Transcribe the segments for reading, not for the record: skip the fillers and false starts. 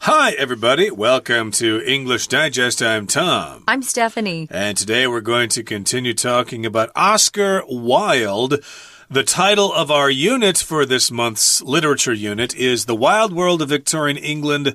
Hi, everybody. Welcome to English Digest. I'm Tom. I'm Stephanie. And today we're going to continue talking about Oscar Wilde. The title of our unit for this month's literature unit is The Wild World of Victorian England.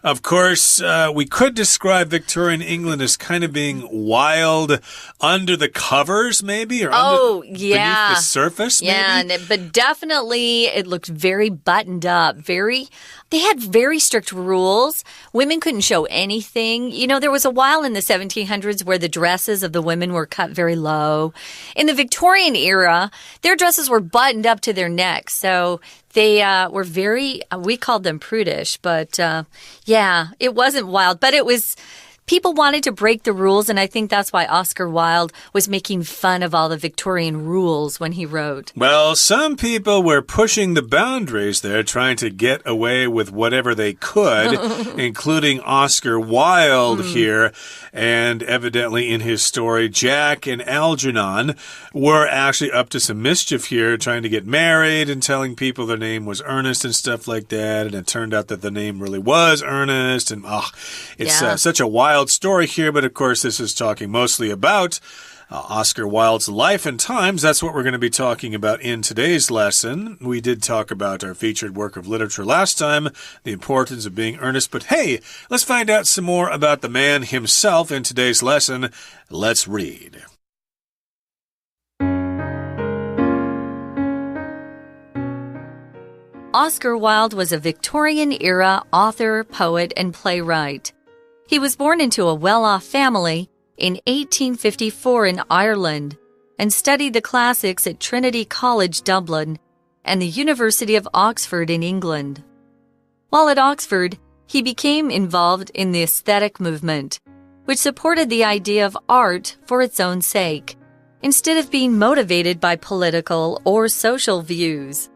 Of course, we could describe Victorian England as kind of being wild under the covers, maybe? Or beneath the surface, maybe? Yeah, but definitely it looked very buttoned up. They had very strict rules. Women couldn't show anything. You know, there was a while in the 1700s where the dresses of the women were cut very low. In the Victorian era, their dresses were buttoned up to their necks. So they were we called them prudish, but it wasn't wild. But people wanted to break the rules, and I think that's why Oscar Wilde was making fun of all the Victorian rules when he wrote. Well, some people were pushing the boundaries there, trying to get away with whatever they could, including Oscar Wilde here. And evidently in his story, Jack and Algernon were actually up to some mischief here, trying to get married and telling people their name was Ernest and stuff like that. And it turned out that the name really was Ernest. And it's such a wild story here, but of course this is talking mostly about Oscar Wilde's life and times. That's what we're going to be talking about in today's lesson. We did talk about our featured work of literature last time, the importance of being earnest, but hey, let's find out some more about the man himself in today's lesson. Let's read. Oscar Wilde was a Victorian-era author, poet, and playwright. He was born into a well-off family in 1854 in Ireland and studied the classics at Trinity College, Dublin, and the University of Oxford in England. While at Oxford, he became involved in the aesthetic movement, which supported the idea of art for its own sake, instead of being motivated by political or social views.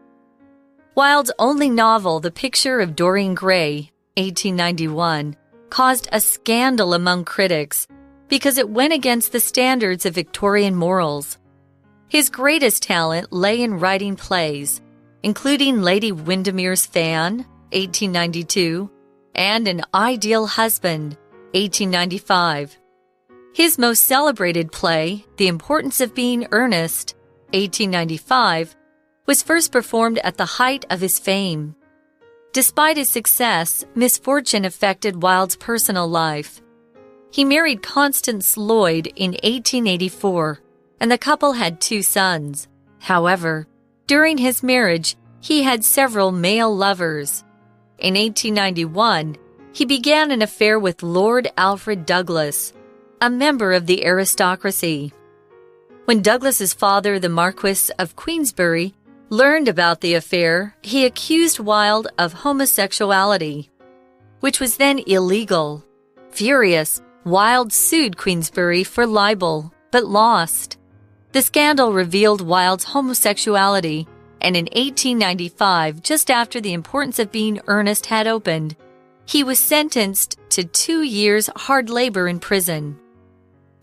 Wilde's only novel, The Picture of Dorian Gray, 1891, caused a scandal among critics because it went against the standards of Victorian morals. His greatest talent lay in writing plays, including Lady Windermere's Fan, 1892, and An Ideal Husband, 1895. His most celebrated play, The Importance of Being Earnest, 1895, was first performed at the height of his fame. Despite his success, misfortune affected Wilde's personal life. He married Constance Lloyd in 1884, and the couple had 2 sons. However, during his marriage, he had several male lovers. In 1891, he began an affair with Lord Alfred Douglas, a member of the aristocracy. When Douglas's father, the Marquis of Queensberry, learned about the affair, he accused Wilde of homosexuality, which was then illegal. Furious, Wilde sued Queensberry for libel, but lost. The scandal revealed Wilde's homosexuality, and in 1895, just after The Importance of Being Earnest had opened, he was sentenced to 2 years hard labor in prison.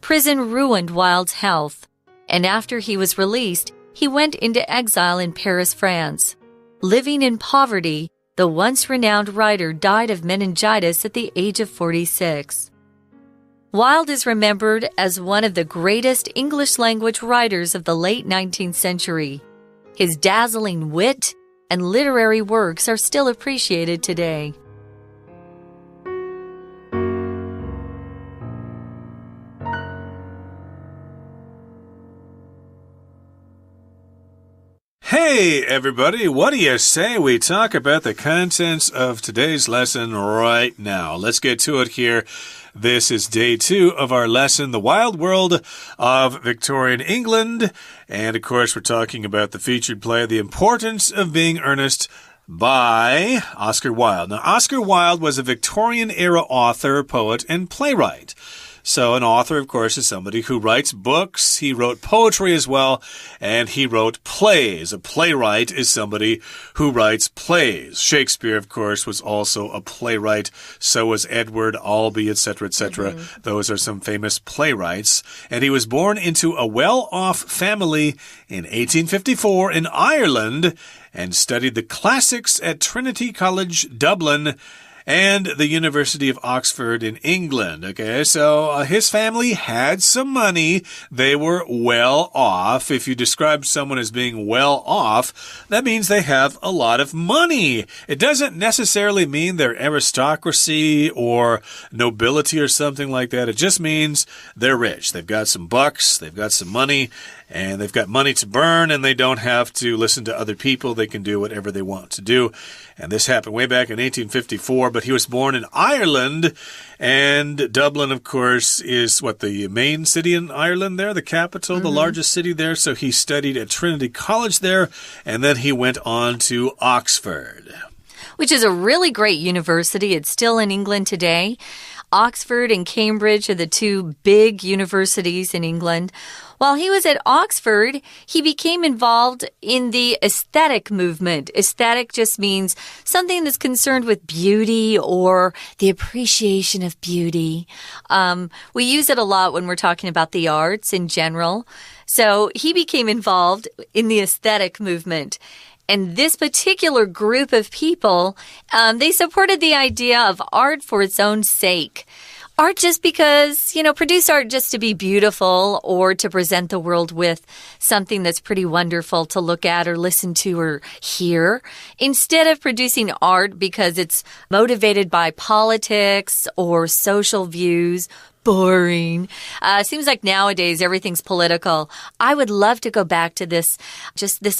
Prison ruined Wilde's health, and after he was released, he went into exile in Paris, France. Living in poverty, the once-renowned writer died of meningitis at the age of 46. Wilde is remembered as one of the greatest English-language writers of the late 19th century. His dazzling wit and literary works are still appreciated today. Hey, everybody, what do you say we talk about the contents of today's lesson right now? Let's get to it here. This is day 2 of our lesson, The Wild World of Victorian England. And, of course, we're talking about the featured play, The Importance of Being Earnest, by Oscar Wilde. Now, Oscar Wilde was a Victorian-era author, poet, and playwright. So an author, of course, is somebody who writes books. He wrote poetry as well, and he wrote plays. A playwright is somebody who writes plays. Shakespeare, of course, was also a playwright. So was Edward Albee, etc., etc. Those are some famous playwrights. And he was born into a well-off family in 1854 in Ireland and studied the classics at Trinity College, Dublin, and the University of Oxford in England. Okay, so his family had some money. They were well off. If you describe someone as being well off, that means they have a lot of money. It doesn't necessarily mean they're aristocracy or nobility or something like that. It just means they're rich. They've got some bucks, they've got some money, and they've got money to burn, and they don't have to listen to other people. They can do whatever they want to do. And this happened way back in 1854, but he was born in Ireland, and Dublin, of course, is the main city in Ireland there, the capital, the largest city there. So he studied at Trinity College there, and then he went on to Oxford. Which is a really great university. It's still in England today. Oxford and Cambridge are the two big universities in England. While he was at Oxford, he became involved in the aesthetic movement. Aesthetic just means something that's concerned with beauty or the appreciation of beauty. We use it a lot when we're talking about the arts in general. So he became involved in the aesthetic movement. And this particular group of people, they supported the idea of art for its own sake. Art just because, produce art just to be beautiful or to present the world with something that's pretty wonderful to look at or listen to or hear, instead of producing art because it's motivated by politics or social views. Boring. Seems like nowadays everything's political. I would love to go back to this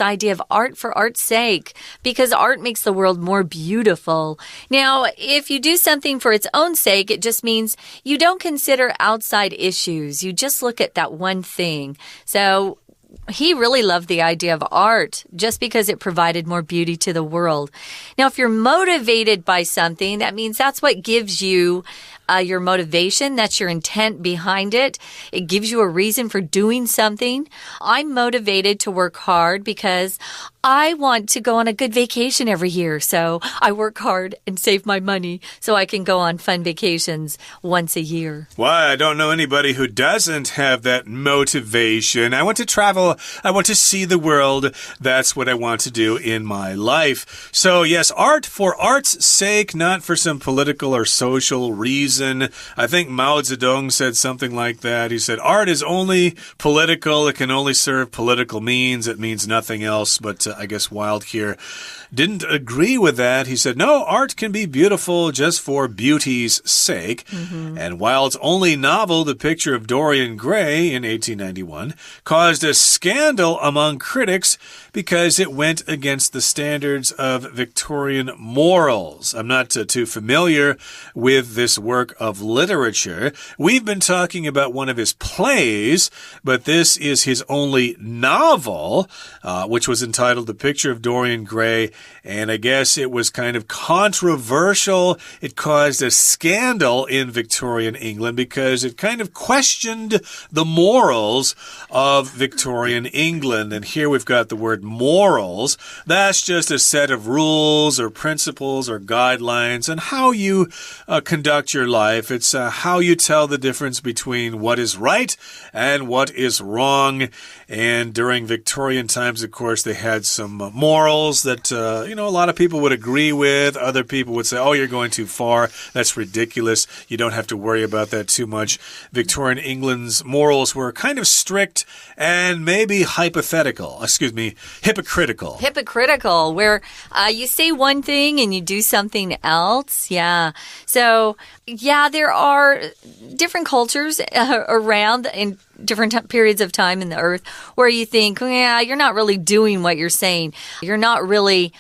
idea of art for art's sake, because art makes the world more beautiful. Now, if you do something for its own sake, it just means you don't consider outside issues. You just look at that one thing. So he really loved the idea of art just because it provided more beauty to the world. Now, if you're motivated by something, that means that's what gives you your motivation. That's your intent behind it. It gives you a reason for doing something. I'm motivated to work hard because I want to go on a good vacation every year. So I work hard and save my money so I can go on fun vacations once a year. Why, I don't know anybody who doesn't have that motivation. I want to travel. I want to see the world. That's what I want to do in my life. So yes, art for art's sake, not for some political or social reason. I think Mao Zedong said something like that. He said, art is only political. It can only serve political means. It means nothing else. But I guess Wilde here didn't agree with that. He said, no, art can be beautiful just for beauty's sake. And Wilde's only novel, The Picture of Dorian Gray in 1891, caused a scandal among critics because it went against the standards of Victorian morals. I'm not too familiar with this work of literature. We've been talking about one of his plays, but this is his only novel, which was entitled The Picture of Dorian Gray. And I guess it was kind of controversial. It caused a scandal in Victorian England because it kind of questioned the morals of Victorian England. And here we've got the word morals. That's just a set of rules or principles or guidelines on how you conduct your life. It's how you tell the difference between what is right and what is wrong. And during Victorian times, of course, they had some morals that, a lot of people would agree with. Other people would say, oh, you're going too far. That's ridiculous. You don't have to worry about that too much. Victorian England's morals were kind of strict and maybe hypocritical, where you say one thing and you do something else. Yeah. So, yeah, there are different cultures around in different periods of time in the earth where you think, yeah, you're not really doing what you're saying. You're not really,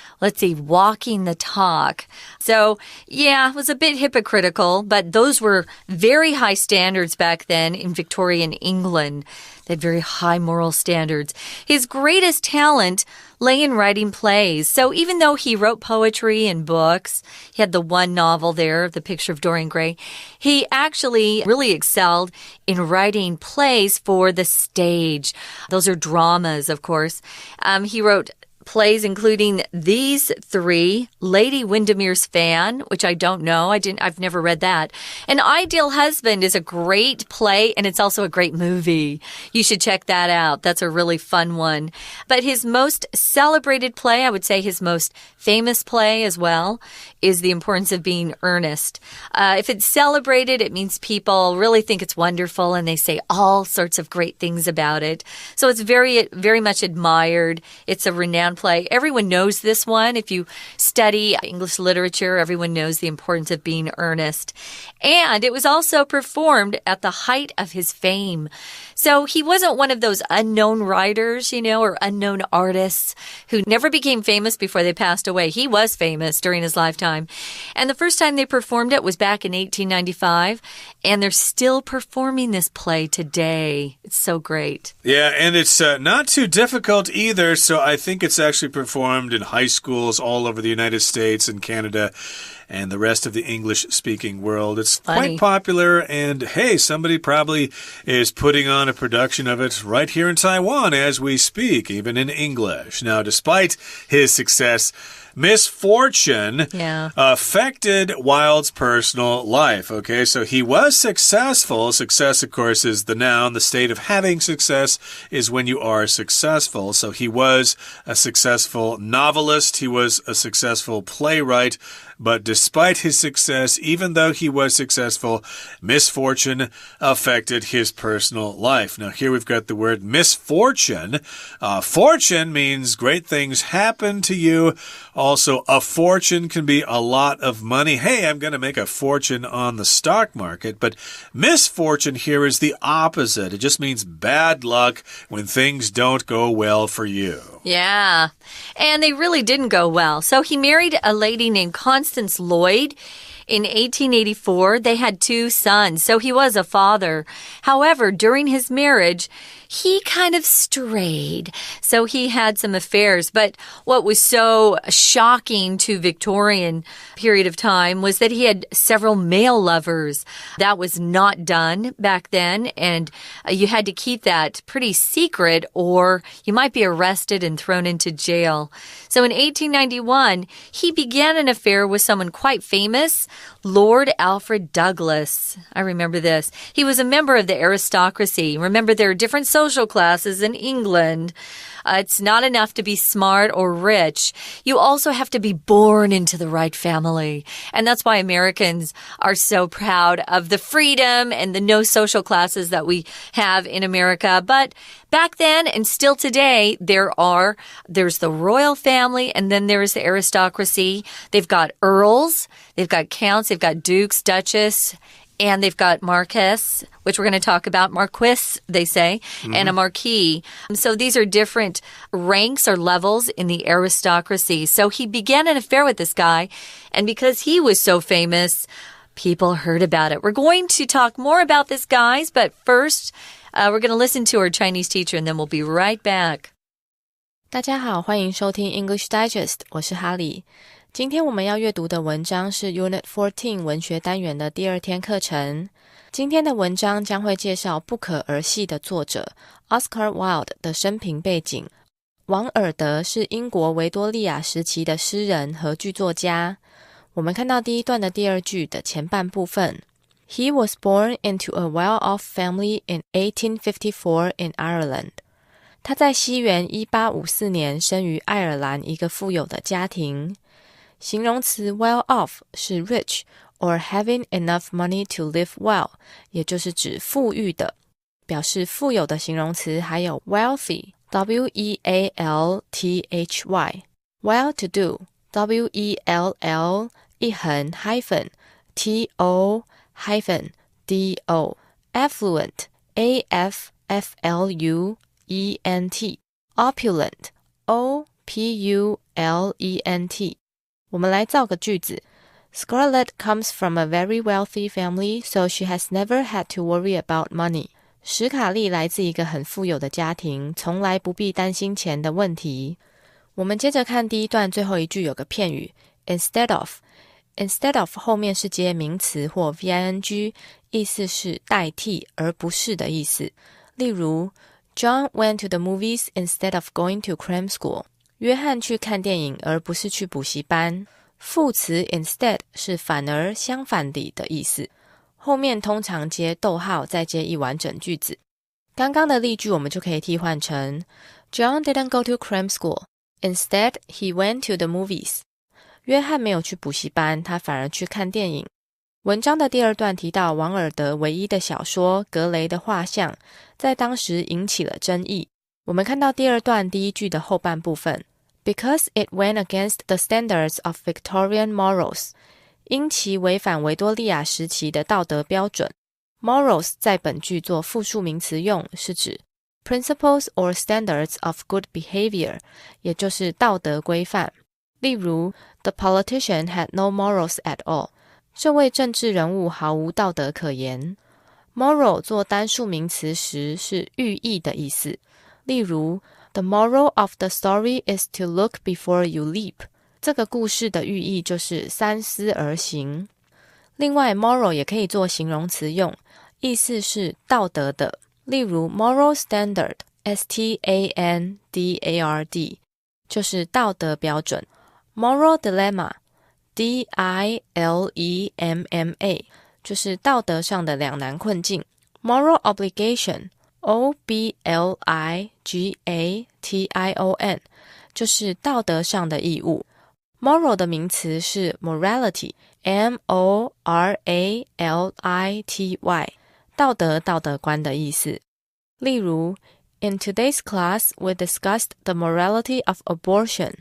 walking the talk. So, yeah, it was a bit hypocritical, but those were very high standards back then in Victorian England. They had very high moral standards. His greatest talent lay in writing plays. So even though he wrote poetry and books, he had the one novel there, The Picture of Dorian Gray, he actually really excelled in writing plays for the stage. Those are dramas, of course. He wrote plays including these three: Lady Windermere's Fan, which I don't know. I've never read that. An Ideal Husband is a great play, and it's also a great movie. You should check that out. That's a really fun one. But his most celebrated play, I would say his most famous play as well, is The Importance of Being Earnest. If it's celebrated, it means people really think it's wonderful and they say all sorts of great things about it. So it's very, very much admired. It's a renowned play. Everyone knows this one. If you study English literature, everyone knows The Importance of Being Earnest. And it was also performed at the height of his fame. So he wasn't one of those unknown writers, or unknown artists who never became famous before they passed away. He was famous during his lifetime. And the first time they performed it was back in 1895. And they're still performing this play today. It's so great. Yeah, and it's not too difficult either. So I think it's actually performed in high schools all over the United States and Canada and the rest of the English-speaking world. It's quite popular, and hey, somebody probably is putting on a production of it right here in Taiwan as we speak, even in English. Now, despite his success, misfortune affected Wilde's personal life. Okay, so he was successful. Success, of course, is the noun. The state of having success is when you are successful. So he was a successful novelist. He was a successful playwright. But despite his success, even though he was successful, misfortune affected his personal life. Now, here we've got the word misfortune. Fortune means great things happen to you. Also, a fortune can be a lot of money. Hey, I'm going to make a fortune on the stock market. But misfortune here is the opposite. It just means bad luck when things don't go well for you. Yeah, and they really didn't go well. So he married a lady named Constance Lloyd. In 1884, they had 2 sons, so he was a father. However, during his marriage, he kind of strayed. So he had some affairs. But what was so shocking to Victorian period of time was that he had several male lovers. That was not done back then, and you had to keep that pretty secret or you might be arrested and thrown into jail. So in 1891, he began an affair with someone quite famous, Lord Alfred Douglas. I remember this. He was a member of the aristocracy. Remember, there are different social classes in England. It's not enough to be smart or rich. You also have to be born into the right family. And that's why Americans are so proud of the freedom and the no social classes that we have in America. But back then and still today, there's the royal family and then there's the aristocracy. They've got earls, they've got counts, they've got dukes, duchess, and they've got marquess, which we're going to talk about. Marquis, they say, and a marquis. So these are different ranks or levels in the aristocracy. So he began an affair with this guy, and because he was so famous, people heard about it. We're going to talk more about this, guys, but first, we're going to listen to our Chinese teacher, and then we'll be right back. 大家好，欢迎收听 English Digest， 我是哈利。今天我们要阅读的文章是 Unit 14文学单元的第2天课程。今天的文章将会介绍《不可儿戏》的作者 Oscar Wilde 的生平背景。王尔德是英国维多利亚时期的诗人和剧作家。我们看到第一段的第2句的前半部分。He was born into a well-off family in 1854 in Ireland. 他在西元1854年生于爱尔兰一个富有的家庭。形容词 well off 是 rich or having enough money to live well， 也就是指富裕的。表示富有的形容词还有 wealthy W-E-A-L-T-H-Y well-to-do W-E-L-L 一横 hyphen T-O hyphen D-O affluent A-F-F-L-U-E-N-T opulent O-P-U-L-E-N-T我们来造个句子。Scarlett comes from a very wealthy family, so she has never had to worry about money. 史卡利来自一个很富有的家庭，从来不必担心钱的问题。我们接着看第一段最后一句有个片语 instead of. Instead of 后面是接名词或 VING， 意思是代替而不是的意思。例如 John went to the movies instead of going to cram school. 约翰去看电影而不是去补习班。副词 instead 是反而相反地的意思，后面通常接逗号再接一完整句子。刚刚的例句我们就可以替换成 John didn't go to cram school. Instead, he went to the movies. 约翰没有去补习班，他反而去看电影。文章的第二段提到王尔德唯一的小说《格雷的画像》在当时引起了争议。我们看到第二段第一句的后半部分 Because it went against the standards of Victorian morals. 因其违反维多利亚时期的道德标准。Morals 在本句做复数名词用，是指 principles or standards of good behavior, 也就是道德规范。例如 The politician had no morals at all. 这位政治人物毫无道德可言。Moral 做单数名词时是寓意的意思。例如 The moral of the story is to look before you leap. 这个故事的寓意就是三思而行。另外 moral 也可以做形容词用，意思是道德的。例如 moral standard, S-T-A-N-D-A-R-D, 就是道德标准。Moral dilemma, D-I-L-E-M-M-A, 就是道德上的两难困境。Moral obligation, O-B-L-I-G-A-T-I-O-N, 就是道德上的义务。Moral 的名词是 morality, M-O-R-A-L-I-T-Y, 道德、道德观的意思。例如 In today's class, we discussed the morality of abortion.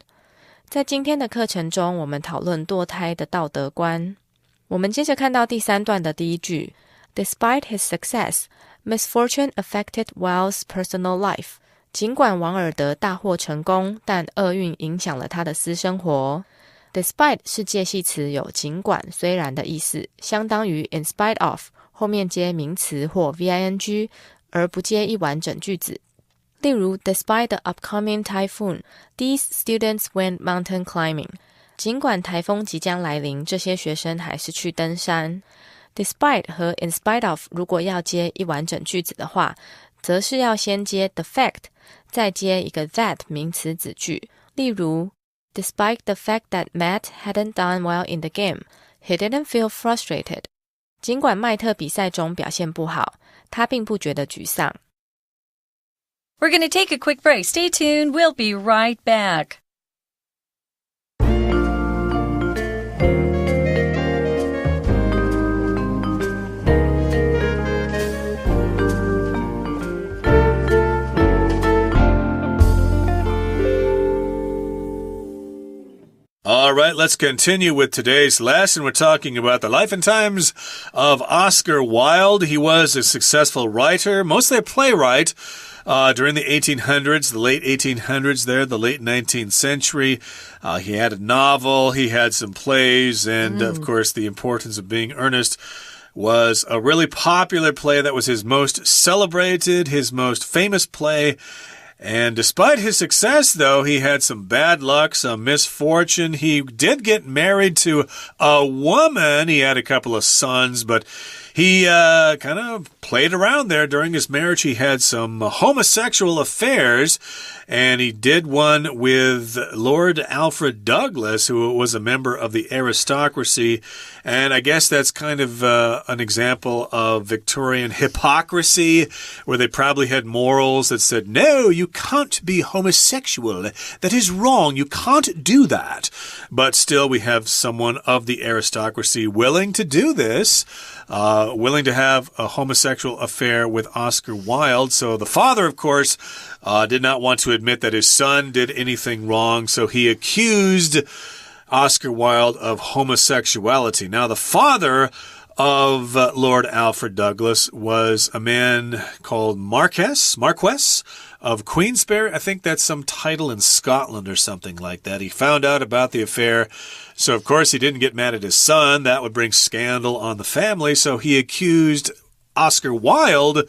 在今天的课程中，我们讨论堕胎的道德观。我们接着看到第三段的第一句 Despite his success, misfortune affected Well's personal life. 尽管王尔德大获成功，但厄运影响了他的私生活。Despite 是介系词，有尽管、虽然的意思，相当于 in spite of 后面接名词或 VING 而不接一完整句子。例如 Despite the upcoming typhoon, these students went mountain climbing. 尽管台风即将来临，这些学生还是去登山。Despite 和 in spite of 如果要接一完整句子的话，则是要先接 the fact, 再接一个 that 名词子句。例如 Despite the fact that Matt hadn't done well in the game, he didn't feel frustrated. 尽管麦特比赛中表现不好，他并不觉得沮丧。We're going to take a quick break. Stay tuned. We'll be right back. All right, let's continue with today's lesson. We're talking about the life and times of Oscar Wilde. He was a successful writer, mostly a playwright, during the 1800s, the late 1800s there, the late 19th century. He had a novel, he had some plays, and of course the importance of being earnest was a really popular play that was his most celebrated, his most famous play. And despite his success, though, he had some bad luck, some misfortune. He did get married to a woman. He had a couple of sons, but he kind of played around there during his marriage. He had some homosexual affairs, and he did one with Lord Alfred Douglas, who was a member of the aristocracy. And I guess that's kind of an example of Victorian hypocrisy, where they probably had morals that said, no, you can't be homosexual. That is wrong. You can't do that. But still, we have someone of the aristocracy willing to do this, willing to have a homosexual affair with Oscar Wilde. So the father, of course, did not want to admit that his son did anything wrong, so he accused Oscar Wilde of homosexuality. Now, the father of Lord Alfred Douglas was a man called Marquess of Queensberry. I think that's some title in Scotland or something like that. He found out about the affair, so of course he didn't get mad at his son. That would bring scandal on the family, so he accused Oscar Wilde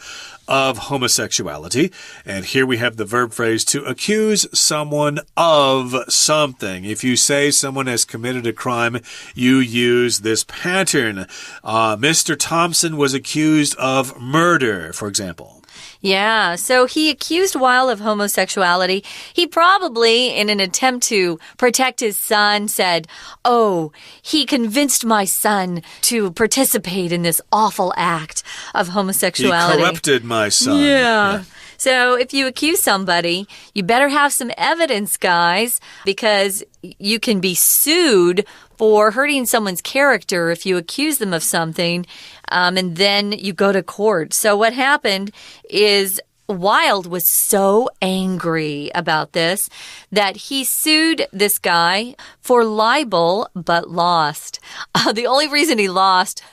of homosexuality. And here we have the verb phrase to accuse someone of something. If you say someone has committed a crime, you use this pattern. Mr. Thompson was accused of murder, for example. Yeah, so he accused Wilde of homosexuality. He probably, in an attempt to protect his son, said, "Oh, he convinced my son to participate in this awful act of homosexuality. He corrupted my son." Yeah. So if you accuse somebody, you better have some evidence, guys, because you can be sued for hurting someone's character if you accuse them of something, and then you go to court. So what happened is Wilde was so angry about this that he sued this guy for libel but lost. The only reason he lost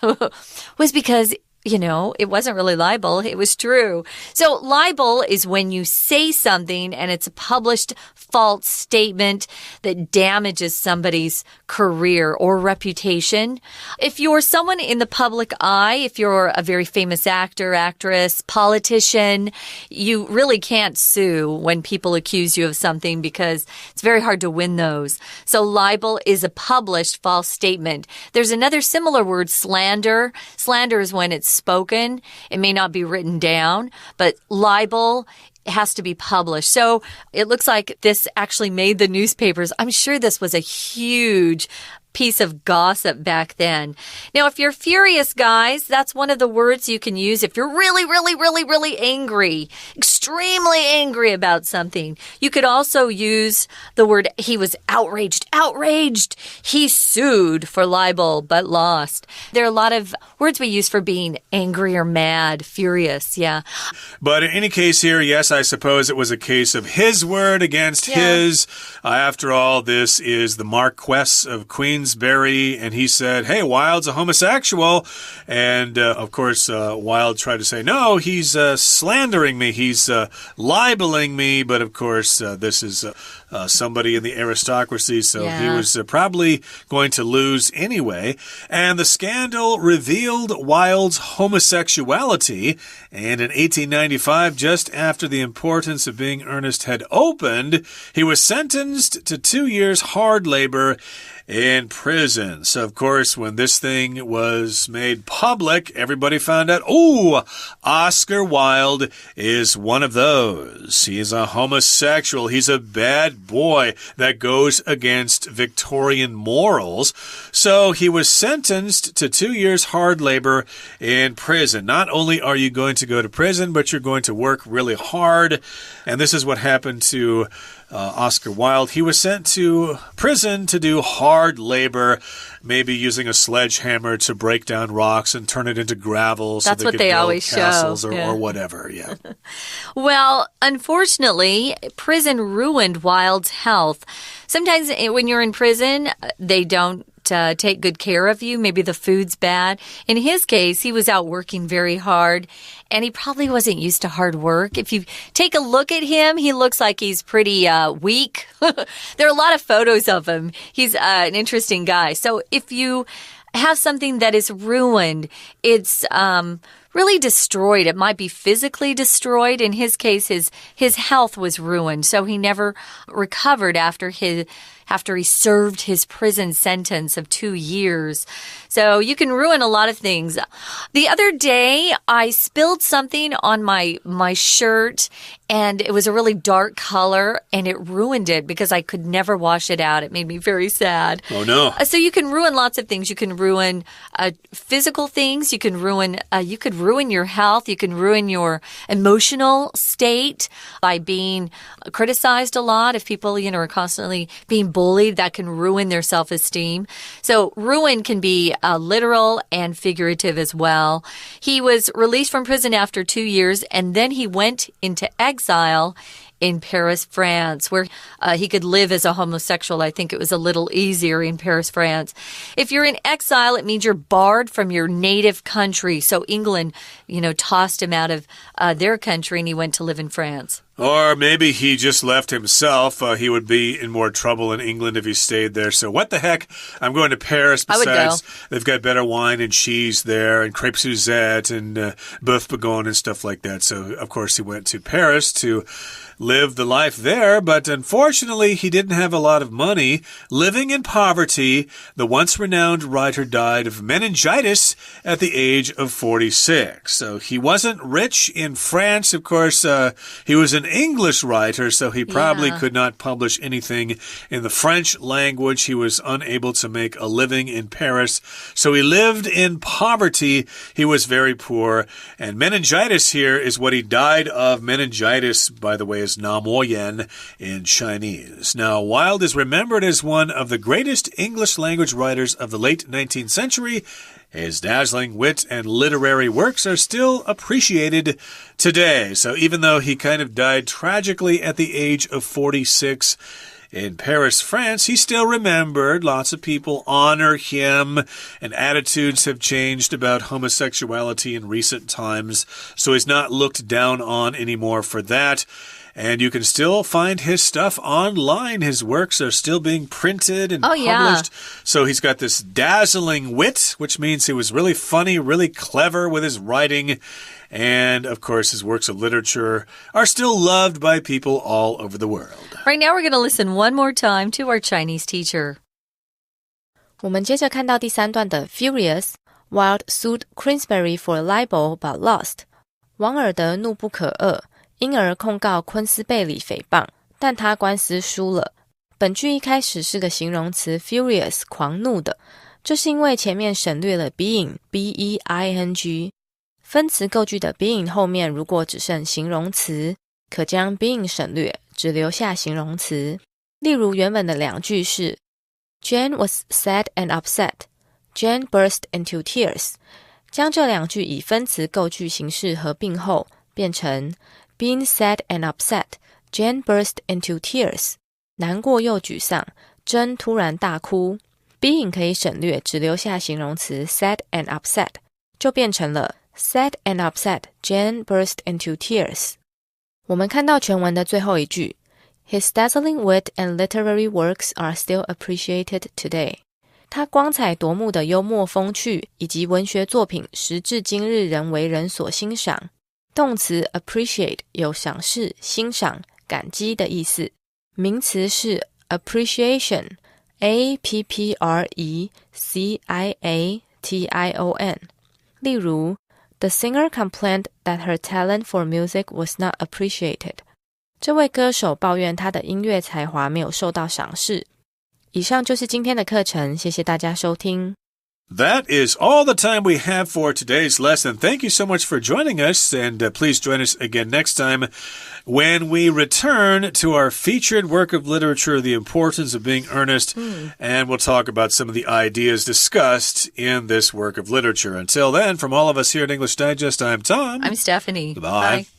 was because it wasn't really libel. It was true. So libel is when you say something and it's a published false statement that damages somebody's career or reputation. If you're someone in the public eye, if you're a very famous actor, actress, politician, you really can't sue when people accuse you of something because it's very hard to win those. So libel is a published false statement. There's another similar word, slander. Slander is when it's spoken. It may not be written down, but libel has to be published. So it looks like this actually made the newspapers. I'm sure this was a huge piece of gossip back then. Now, if you're furious, guys, that's one of the words you can use if you're really, really, really, really angry, extremely angry about something. You could also use the word he was outraged. Outraged. He sued for libel but lost. There are a lot of words we use for being angry or mad, furious, yeah. But in any case here, yes, I suppose it was a case of his word against his. After all, this is the Marquess of Queensberry, and he said, hey, Wilde's a homosexual. And, of course, Wilde tried to say, no, he's slandering me. He's libeling me. But, of course, this is somebody in the aristocracy, so he was probably going to lose anyway. And the scandal revealed Wilde's homosexuality. And in 1895, just after the importance of being earnest had opened, he was sentenced to 2 years hard labor in prison. So, of course, when this thing was made public, everybody found out, oh, Oscar Wilde is one of those. He's a homosexual. He's a bad boy that goes against Victorian morals. So he was sentenced to 2 years hard labor in prison. Not only are you going to go to prison, but you're going to work really hard. And this is what happened to Oscar Wilde. He was sent to prison to do hard labor, maybe using a sledgehammer to break down rocks and turn it into gravel. That's so what they always castles show. Or whatever, yeah. Well, unfortunately, prison ruined Wilde's health. Sometimes when you're in prison, they don't take good care of you. Maybe the food's bad. In his case, he was out working very hard, and he probably wasn't used to hard work. If you take a look at him, he looks like he's pretty weak. There are a lot of photos of him. He's an interesting guy. So if you have something that is ruined, it's really destroyed. It might be physically destroyed. In his case, his health was ruined, so he never recovered after he served his prison sentence of 2 years. So you can ruin a lot of things. The other day, I spilled something on my shirt, and it was a really dark color, and it ruined it because I could never wash it out. It made me very sad. Oh, no. So you can ruin lots of things. You can ruin physical things. You could ruin your health. You can ruin your emotional state by being criticized a lot. If people, are constantly being bullied, that can ruin their self-esteem. So ruin can be literal and figurative as well. He was released from prison after 2 years, and then he went into exile in Paris, France, where he could live as a homosexual. I think it was a little easier in Paris, France. If you're in exile, it means you're barred from your native country. So England, tossed him out of their country, and he went to live in France. Or maybe he just left himself. He would be in more trouble in England if he stayed there. So what the heck? I'm going to Paris. Besides, they've got better wine and cheese there, and crêpe Suzette and boeuf bourguignon and stuff like that. So, of course, he went to Paris to lived the life there, but unfortunately, he didn't have a lot of money. Living in poverty, the once-renowned writer died of meningitis at the age of 46. So he wasn't rich in France. Of course, he was an English writer, so he probably could not publish anything in the French language. He was unable to make a living in Paris. So he lived in poverty. He was very poor. And meningitis here is what he died of. Meningitis, by the way, is 脑膜炎 in Chinese. Now, Wilde is remembered as one of the greatest English language writers of the late 19th century. His dazzling wit and literary works are still appreciated today. So even though he kind of died tragically at the age of 46 in Paris, France, he's still remembered. Lots of people honor him, and attitudes have changed about homosexuality in recent times. So he's not looked down on anymore for that. And you can still find his stuff online. His works are still being printed and published. So he's got this dazzling wit, which means he was really funny, really clever with his writing. And, of course, his works of literature are still loved by people all over the world. Right now, we're going to listen one more time to our Chinese teacher. 我们接着看到第3段的 Furious, Wilde sued Queensberry for libel but lost. 王尔德怒不可遏，因而控告昆斯贝里诽谤，但他官司输了。本句一开始是个形容词 furious 狂怒的，这是因为前面省略了 being B-E-I-N-G。分词构句的 being 后面如果只剩形容词，可将 being 省略，只留下形容词。例如原本的2句是 Jane was sad and upset. Jane burst into tears. 将这2句以分词构句形式合并后，变成Being sad and upset, Jane burst into tears. 难过又沮丧，珍突然大哭。Being 可以省略，只留下形容词 sad and upset， 就变成了 sad and upset, Jane burst into tears. 我们看到全文的最后一句 His dazzling wit and literary works are still appreciated today. 他光彩夺目的幽默风趣以及文学作品时至今日仍为人所欣赏。动词 appreciate 有赏识、欣赏、感激的意思。名词是 appreciation, A-P-P-R-E-C-I-A-T-I-O-N。例如 The singer complained that her talent for music was not appreciated. 这位歌手抱怨他的音乐才华没有受到赏识。以上就是今天的课程，谢谢大家收听。That is all the time we have for today's lesson. Thank you so much for joining us, and please join us again next time when we return to our featured work of literature, The Importance of Being Earnest, and we'll talk about some of the ideas discussed in this work of literature. Until then, from all of us here at English Digest, I'm Tom. I'm Stephanie. Goodbye. Bye.